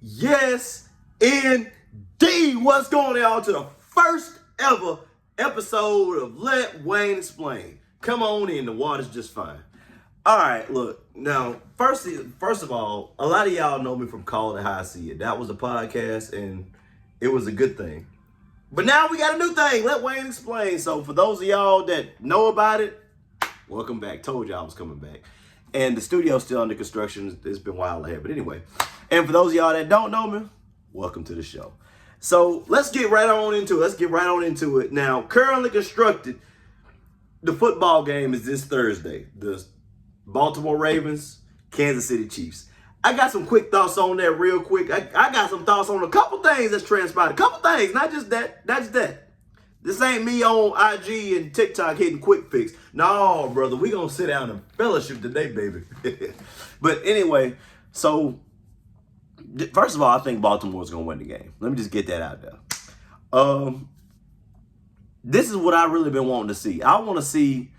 Yes, indeed. What's going on to the first ever episode of Let Wayne Explain. Come on in, the water's just fine. All right, look, now, first of all, a lot of y'all know me from Call It How I See It. That was a podcast, and it was a good thing. But now we got a new thing, Let Wayne Explain. So for those of y'all that know about it, welcome back. Told y'all I was coming back. And the studio's still under construction. It's been a while ahead. But anyway, and for those of y'all that don't know me, welcome to the show. So let's get right on into it. Now, currently constructed, the football game is this Thursday. The Baltimore Ravens, Kansas City Chiefs. I got some quick thoughts on that real quick. I got some thoughts on a couple things that's transpired. A couple things, not just that. That's that. This ain't me on IG and TikTok hitting quick fix. No, brother, we gonna sit down and fellowship today, baby. But anyway, so first of all, I think Baltimore's gonna win the game. Let me just get that out there. This is what I really been wanting to see. I want to see.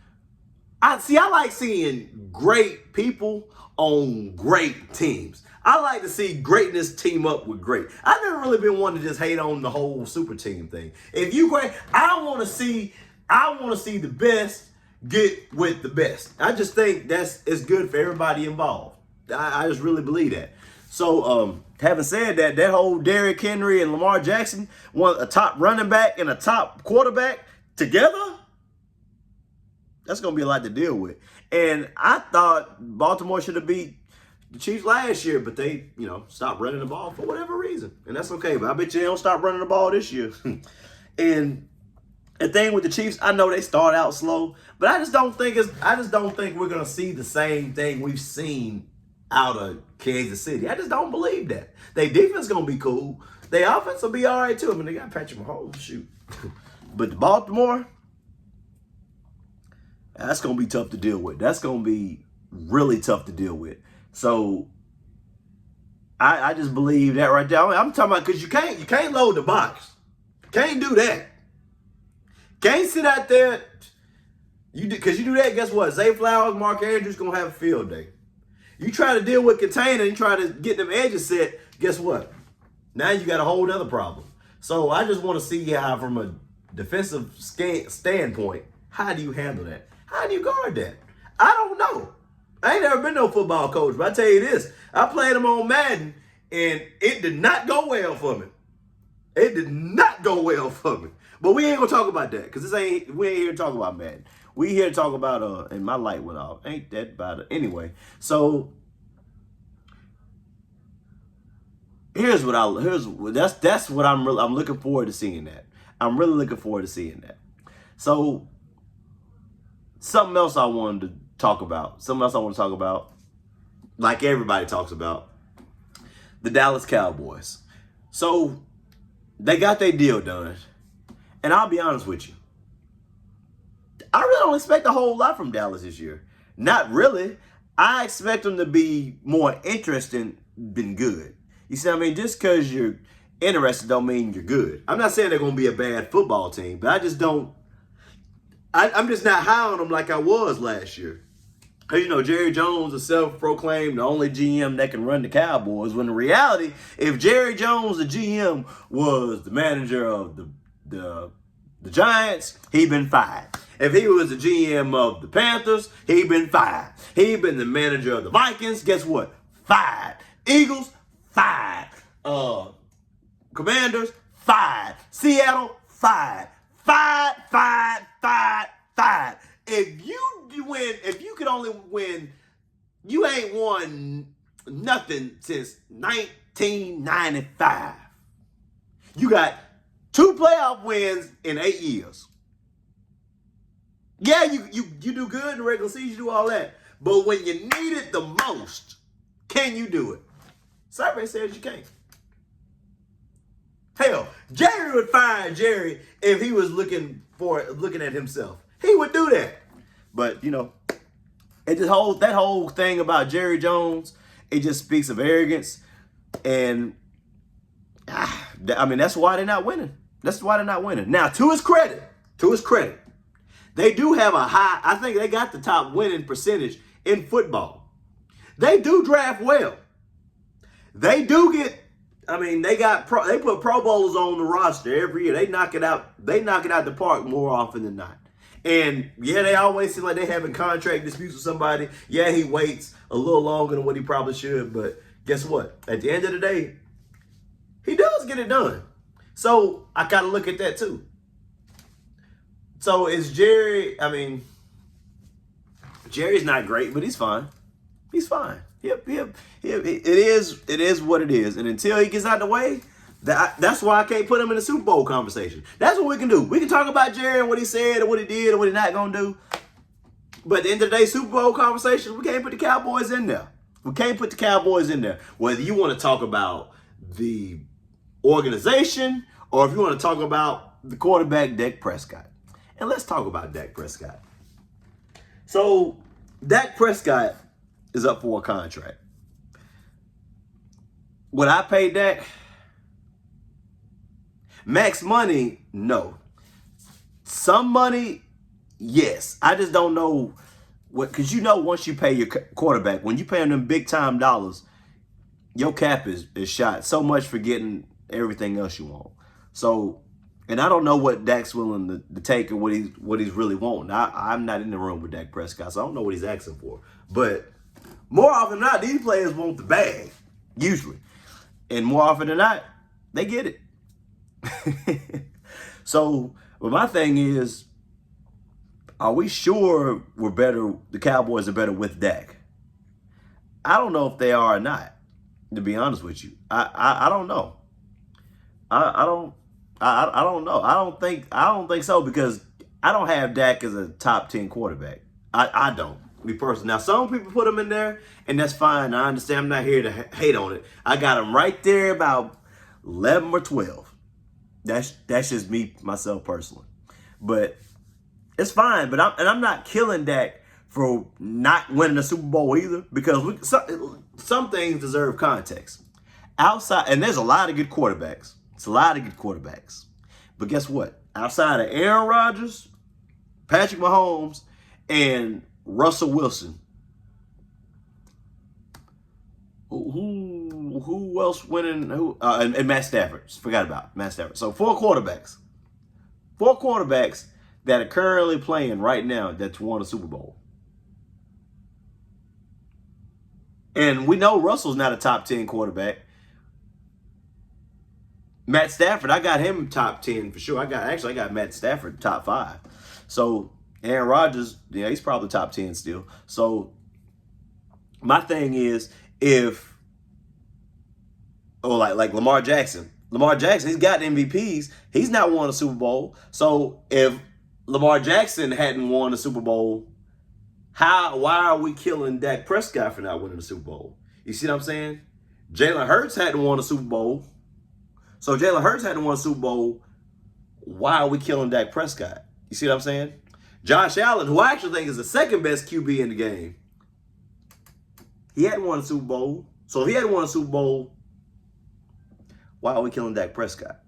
I like seeing great people on great teams. I like to see greatness team up with great. I've never really been one to just hate on the whole super team thing. If you great, I want to see the best get with the best. I just think it's good for everybody involved. I just really believe that. So, having said that, that whole Derrick Henry and Lamar Jackson, a top running back and a top quarterback together, that's going to be a lot to deal with. And I thought Baltimore should have beat the Chiefs last year, but they, stopped running the ball for whatever reason. And that's okay. But I bet you they don't stop running the ball this year. And the thing with the Chiefs, I know they start out slow, but I just don't think we're going to see the same thing we've seen out of Kansas City. I just don't believe that. Their defense is going to be cool. Their offense will be all right, too. I mean, they got Patrick Mahomes, shoot. But the Baltimore, that's going to be tough to deal with. That's going to be really tough to deal with. So I just believe that right there. I'm talking about because you can't load the box. Can't do that. Can't sit out there. Because you do that, guess what? Zay Flowers, Mark Andrews going to have a field day. You try to deal with container and try to get them edges set, guess what? Now you got a whole other problem. So I just want to see how, from a defensive standpoint, how do you handle that? How do you guard that? I don't know. I ain't never been no football coach, but I tell you this, I played them on Madden, and it did not go well for me. It did not go well for me. But we ain't gonna talk about that, because we ain't here to talk about Madden. We here to talk about and my light went off. Ain't that about it? Anyway, so that's what I'm looking forward to seeing that. I'm really looking forward to seeing that. So something else I want to talk about, like everybody talks about, the Dallas Cowboys. So they got their deal done. And I'll be honest with you, I really don't expect a whole lot from Dallas this year. Not really. I expect them to be more interesting than good. You see what I mean? Just because you're interested don't mean you're good. I'm not saying they're going to be a bad football team, but I just don't. I'm just not high on them like I was last year. Because, Jerry Jones is self-proclaimed the only GM that can run the Cowboys. When in reality, if Jerry Jones, the GM, was the manager of the Giants, he'd been fired. If he was the GM of the Panthers, he'd been fired. He'd been the manager of the Vikings, guess what? Fired. Eagles, fired. Commanders, fired. Seattle, fired. Fired. If you could only win, you ain't won nothing since 1995. You got 2 playoff wins in 8 years. Yeah, you do good in the regular season, you do all that. But when you need it the most, can you do it? Survey says you can't. Hell, Jerry would fire Jerry if he was looking at himself. He would do that. But, that whole thing about Jerry Jones, it just speaks of arrogance. And, that's why they're not winning. Now, to his credit, they do have I think they got the top winning percentage in football. They do draft well. They do get I mean, they put Pro Bowlers on the roster every year. They knock it out. They knock it out the park more often than not. And yeah, they always seem like they having contract disputes with somebody. Yeah, he waits a little longer than what he probably should. But guess what? At the end of the day, he does get it done. So I gotta look at that too. So is Jerry? I mean, Jerry's not great, but he's fine. He's fine. Yep. It is what it is. And until he gets out of the way, that's why I can't put him in the Super Bowl conversation. That's what we can do. We can talk about Jerry and what he said and what he did and what he's not going to do. But at the end of the day, Super Bowl conversation, we can't put the Cowboys in there. We can't put the Cowboys in there. Whether you want to talk about the organization or if you want to talk about the quarterback, Dak Prescott. And let's talk about Dak Prescott. So, Dak Prescott is up for a contract. Would I pay Dak? Max money? No. Some money? Yes. I just don't know what, because you know once you pay your quarterback, when you pay them big time dollars, your cap is shot. So much for getting everything else you want. So, and I don't know what Dak's willing to take or what he's really wanting. I'm not in the room with Dak Prescott, so I don't know what he's asking for. But more often than not, these players want the bag, usually. And more often than not, they get it. So, but my thing is, are we sure we're better, the Cowboys are better with Dak? I don't know if they are or not, to be honest with you. I don't know. I don't know. I don't think so, because I don't have Dak as a top 10 quarterback. I don't. Me personally. Now, some people put him in there, and that's fine. I understand. I'm not here to hate on it. I got him right there about 11 or 12. That's just me, myself personally. But it's fine. But I'm not killing Dak for not winning a Super Bowl either, because some things deserve context. Outside, and there's a lot of good quarterbacks. It's a lot of good quarterbacks. But guess what? Outside of Aaron Rodgers, Patrick Mahomes, and Russell Wilson, who else winning? And Matt Stafford. Forgot about Matt Stafford. So four quarterbacks that are currently playing right now that's won a Super Bowl. And we know Russell's not a top 10 quarterback. Matt Stafford, I got him top 10 for sure. I got Matt Stafford top 5. So Aaron Rodgers, yeah, he's probably top 10 still. So my thing is, like Lamar Jackson, he's got MVPs. He's not won a Super Bowl. So if Lamar Jackson hadn't won a Super Bowl, why are we killing Dak Prescott for not winning a Super Bowl? You see what I'm saying? Jalen Hurts hadn't won a Super Bowl. So Jalen Hurts hadn't won a Super Bowl. Why are we killing Dak Prescott? You see what I'm saying? Josh Allen, who I actually think is the second best QB in the game, he hadn't won a Super Bowl. So if he hadn't won a Super Bowl, why are we killing Dak Prescott?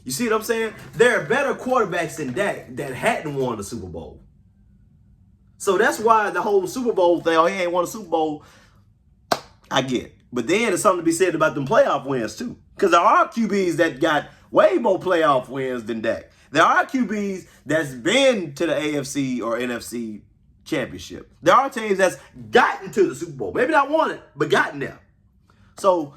You see what I'm saying? There are better quarterbacks than Dak that hadn't won a Super Bowl. So that's why the whole Super Bowl thing, oh, he ain't won a Super Bowl, I get. But then there's something to be said about them playoff wins too. Because there are QBs that got way more playoff wins than Dak. There are QBs that's been to the AFC or NFC championship. There are teams that's gotten to the Super Bowl. Maybe not won it, but gotten there. So,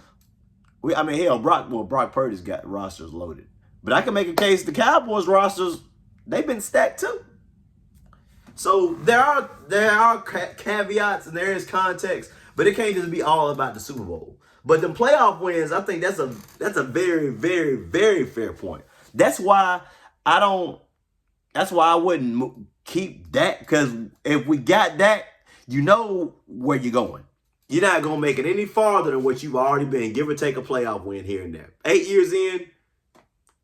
Brock Purdy's got rosters loaded. But I can make a case the Cowboys rosters, they've been stacked too. So there are caveats and there is context, but it can't just be all about the Super Bowl. But the playoff wins, I think that's a very, very, very fair point. That's why I wouldn't keep Dak, because if we got Dak, you know where you're going. You're not going to make it any farther than what you've already been, give or take a playoff win here and there. 8 years in,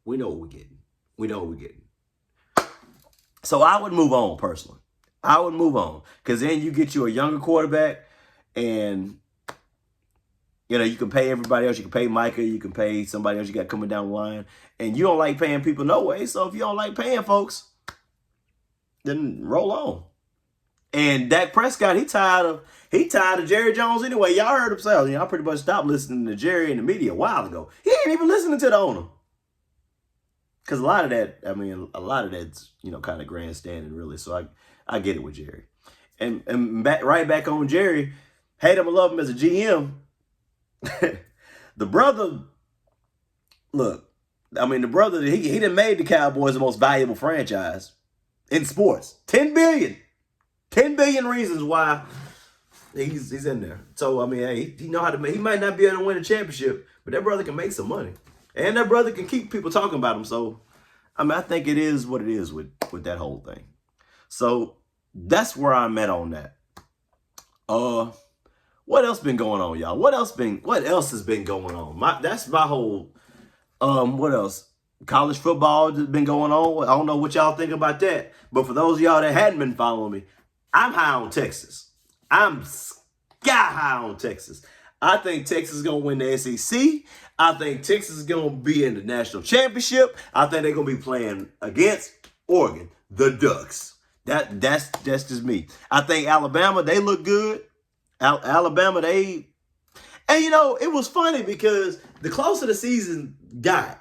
we know what we're getting. We know what we're getting. So I would move on personally. I would move on, because then you get you a younger quarterback, and you can pay everybody else. You can pay Micah. You can pay somebody else you got coming down the line. And you don't like paying people no way. So if you don't like paying folks, then roll on. And Dak Prescott, he tired of Jerry Jones anyway. Y'all heard him say, I pretty much stopped listening to Jerry in the media a while ago. He ain't even listening to the owner. Because a lot of that's, kind of grandstanding, really. So I get it with Jerry. And right back on Jerry, hate him or love him as a GM. The brother, he done made the Cowboys the most valuable franchise in sports. 10 billion. 10 billion reasons why he's in there. So, hey, he know how to make, he might not be able to win a championship, but that brother can make some money. And that brother can keep people talking about him. So, I think it is what it is with that whole thing. So, that's where I'm at on that. What else been going on, y'all? What else has been going on? That's my whole, what else? College football has been going on. I don't know what y'all think about that. But for those of y'all that hadn't been following me, I'm high on Texas. I'm sky high on Texas. I think Texas is going to win the SEC. I think Texas is going to be in the national championship. I think they're going to be playing against Oregon, the Ducks. That's just me. I think Alabama, they look good. Alabama, and it was funny because the closer the season got,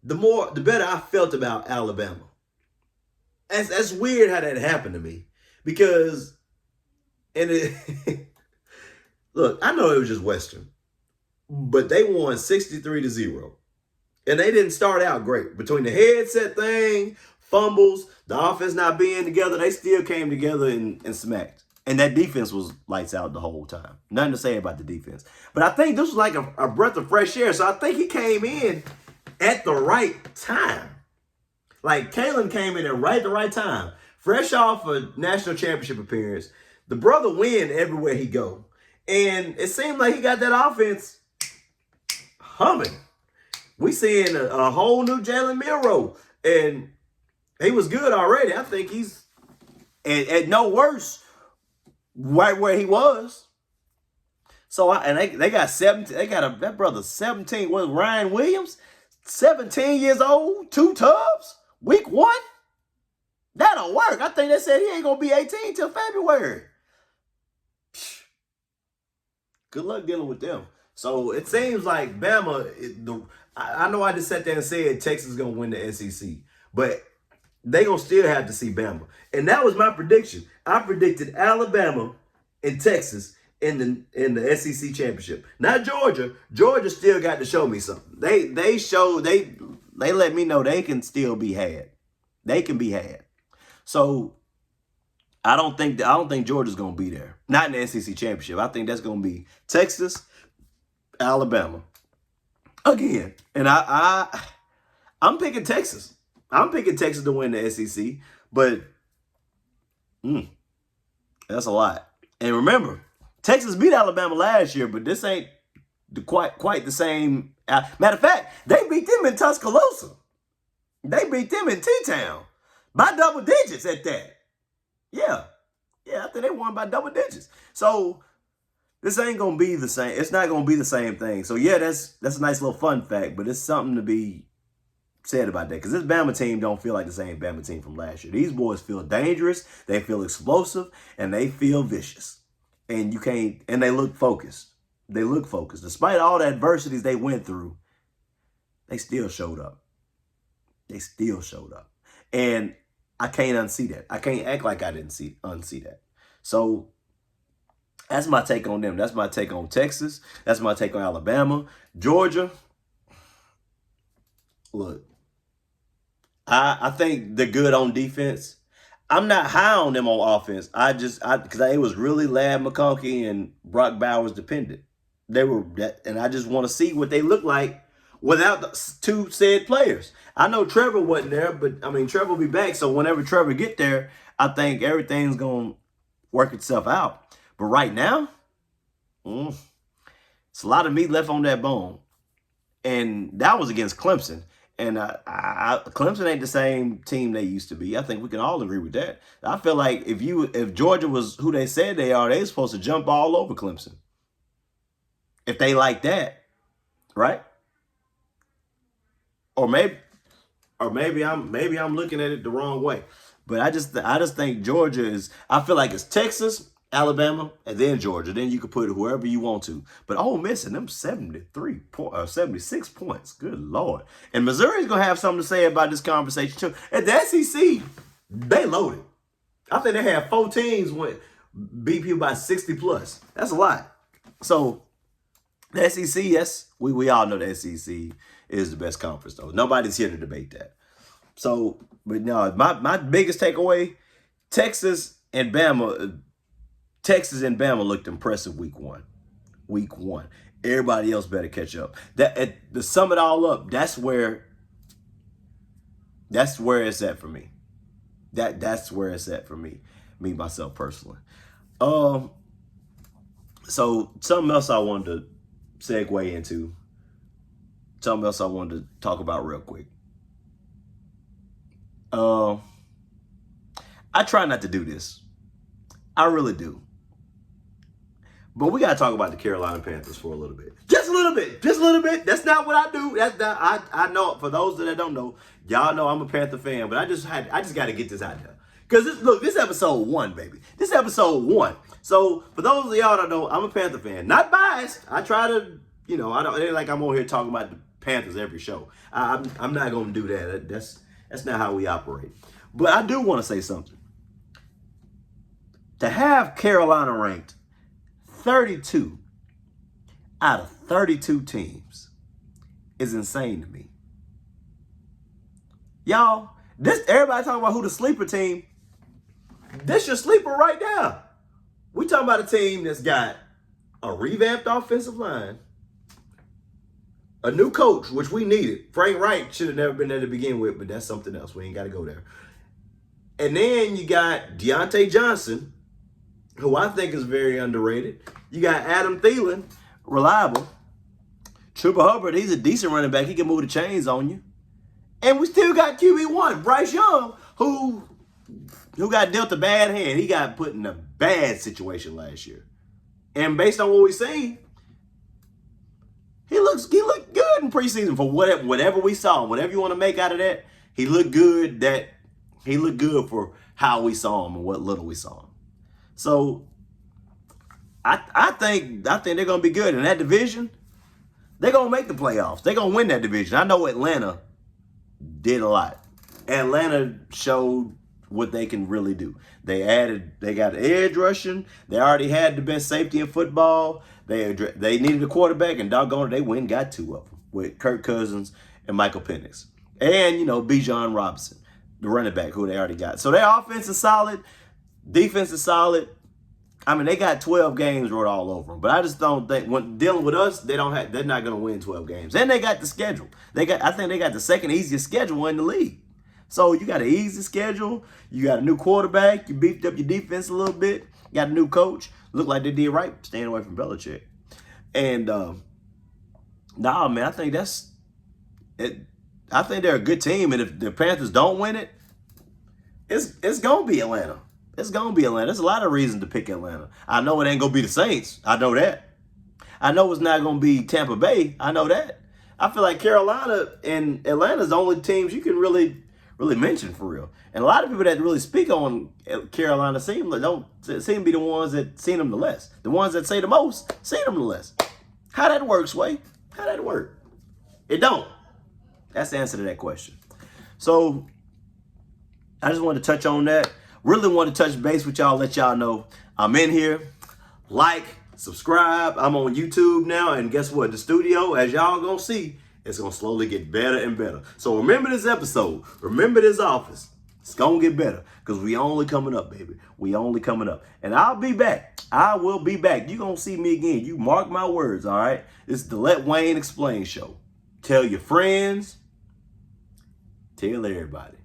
the better I felt about Alabama. That's weird how that happened to me because, look, I know it was just Western, but they won 63-0, and they didn't start out great. Between the headset thing, fumbles, the offense not being together, they still came together and smacked. And that defense was lights out the whole time. Nothing to say about the defense. But I think this was like a breath of fresh air. So I think he came in at the right time. Like, Kalen came in at the right time. Fresh off a national championship appearance. The brother win everywhere he go. And it seemed like he got that offense humming. We seeing a whole new Jalen Milroe. And he was good already. I think he's at no worse right where he was. So they got 17. They got that brother 17. Was Ryan Williams 17 years old? 2 tubs week 1. That'll work. I think they said he ain't gonna be 18 till February. Good luck dealing with them. So it seems like Bama. I know I just sat there and said Texas is gonna win the SEC, but they gonna still have to see Bama. And that was my prediction. I predicted Alabama and Texas in the SEC championship. Not Georgia. Georgia still got to show me something. They let me know they can still be had. They can be had. So I don't think Georgia's gonna be there. Not in the SEC championship. I think that's gonna be Texas, Alabama again. And I'm picking Texas. I'm picking Texas to win the SEC, but that's a lot. And remember, Texas beat Alabama last year, but this ain't quite the same. Matter of fact, they beat them in Tuscaloosa. They beat them in T-Town by double digits at that. Yeah, I think they won by double digits. So this ain't gonna be the same. It's not gonna be the same thing. So yeah, that's a nice little fun fact, but it's something to be said about that, because this Bama team don't feel like the same Bama team from last year. These boys feel dangerous, they feel explosive, and they feel vicious. And they look focused. They look focused. Despite all the adversities they went through, they still showed up. And I can't unsee that. I can't act like I didn't unsee that. So that's my take on them. That's my take on Texas. That's my take on Alabama. Georgia, look, I think they're good on defense. I'm not high on them on offense. Because it was really Ladd McConkey and Brock Bowers dependent. They were that, and I just want to see what they look like without the 2 said players. I know Trevor wasn't there, but Trevor will be back. So whenever Trevor get there, I think everything's gonna work itself out. But right now, it's a lot of meat left on that bone, and that was against Clemson. And Clemson ain't the same team they used to be. I think we can all agree with that. I feel like if Georgia was who they said they are, they supposed to jump all over Clemson. If they like that, right? Or maybe I'm looking at it the wrong way. But I just think Georgia is. I feel like it's Texas, Alabama, and then Georgia. Then you can put it whoever you want to. But Ole Miss and them 76 points. Good Lord. And Missouri's gonna have something to say about this conversation too. At the SEC, they loaded. I think they had 4 teams beat people by 60 plus. That's a lot. So the SEC, yes, we all know the SEC is the best conference though. Nobody's here to debate that. So, but no, my biggest takeaway, Texas and Bama looked impressive week one. Week one. Everybody else better catch up. To sum it all up, that's where it's at for me. That's where it's at for me myself personally. So something else I wanted to segue into. Something else I wanted to talk about real quick. I try not to do this. I really do. But we got to talk about the Carolina Panthers for a little bit. Just a little bit. Just a little bit. That's not what I do. I know, for those that don't know, y'all know I'm a Panther fan, but I just got to get this out there. Because this episode 1, baby. This episode 1. So for those of y'all that know, I'm a Panther fan. Not biased. I try to, it ain't like I'm over here talking about the Panthers every show. I'm not going to do that. That's not how we operate. But I do want to say something. To have Carolina ranked 32 out of 32 teams is insane to me. Y'all, everybody talking about who the sleeper team. This your sleeper right now. We talking about a team that's got a revamped offensive line, a new coach, which we needed. Frank Reich should have never been there to begin with, but that's something else. We ain't got to go there. And then you got Deontay Johnson, who I think is very underrated. You got Adam Thielen, reliable. Chuba Hubbard, he's a decent running back. He can move the chains on you. And we still got QB1, Bryce Young, who got dealt a bad hand. He got put in a bad situation last year. And based on what we've seen, he looked good in preseason for whatever we saw. Whatever you want to make out of that, he looked good. He looked good for how we saw him and what little we saw him. So I think they're gonna be good in that division. They're gonna make the playoffs. They're gonna win that division. I know Atlanta did a lot. Atlanta showed what they can really do. They got edge rushing. They already had the best safety in football. They needed a quarterback, and doggone it, they went and got 2 of them with Kirk Cousins and Michael Penix. And, Bijan Robinson, the running back who they already got. So their offense is solid. Defense is solid. I mean, they got 12 games wrote all over them. But I just don't think, when dealing with us, they're not going to win 12 games. And they got the schedule. I think they got the second easiest schedule in the league. So you got an easy schedule. You got a new quarterback. You beefed up your defense a little bit. You got a new coach. Looked like they did right staying away from Belichick. And, man, I think that's it. I think they're a good team. And if the Panthers don't win it, it's going to be Atlanta. It's going to be Atlanta. There's a lot of reasons to pick Atlanta. I know it ain't going to be the Saints. I know that. I know it's not going to be Tampa Bay. I know that. I feel like Carolina and Atlanta's the only teams you can really mention for real. And a lot of people that really speak on Carolina seem to be the ones that seen them the less. The ones that say the most, seen them the less. How that works, Sway? How that work? It don't. That's the answer to that question. So I just wanted to touch on that. Really want to touch base with y'all, let y'all know I'm in here. Like, subscribe. I'm on YouTube now, and guess what? The studio, as y'all gonna see, it's gonna slowly get better and better. So remember this episode. Remember this office. It's gonna get better because we only coming up, baby. We only coming up. And I'll be back. I will be back. You gonna see me again. You mark my words, all right? This is the Let Wayne Explain show. Tell your friends. Tell everybody.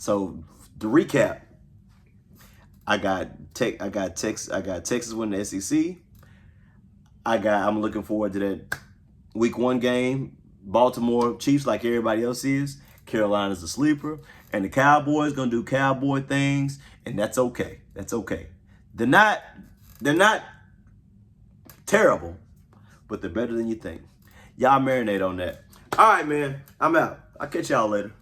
So to recap, I got Texas winning the SEC. I'm looking forward to that week 1 game. Baltimore Chiefs, like everybody else is. Carolina's a sleeper. And the Cowboys gonna do cowboy things, and that's okay. That's okay. They're not terrible, but they're better than you think. Y'all marinate on that. All right, man. I'm out. I'll catch y'all later.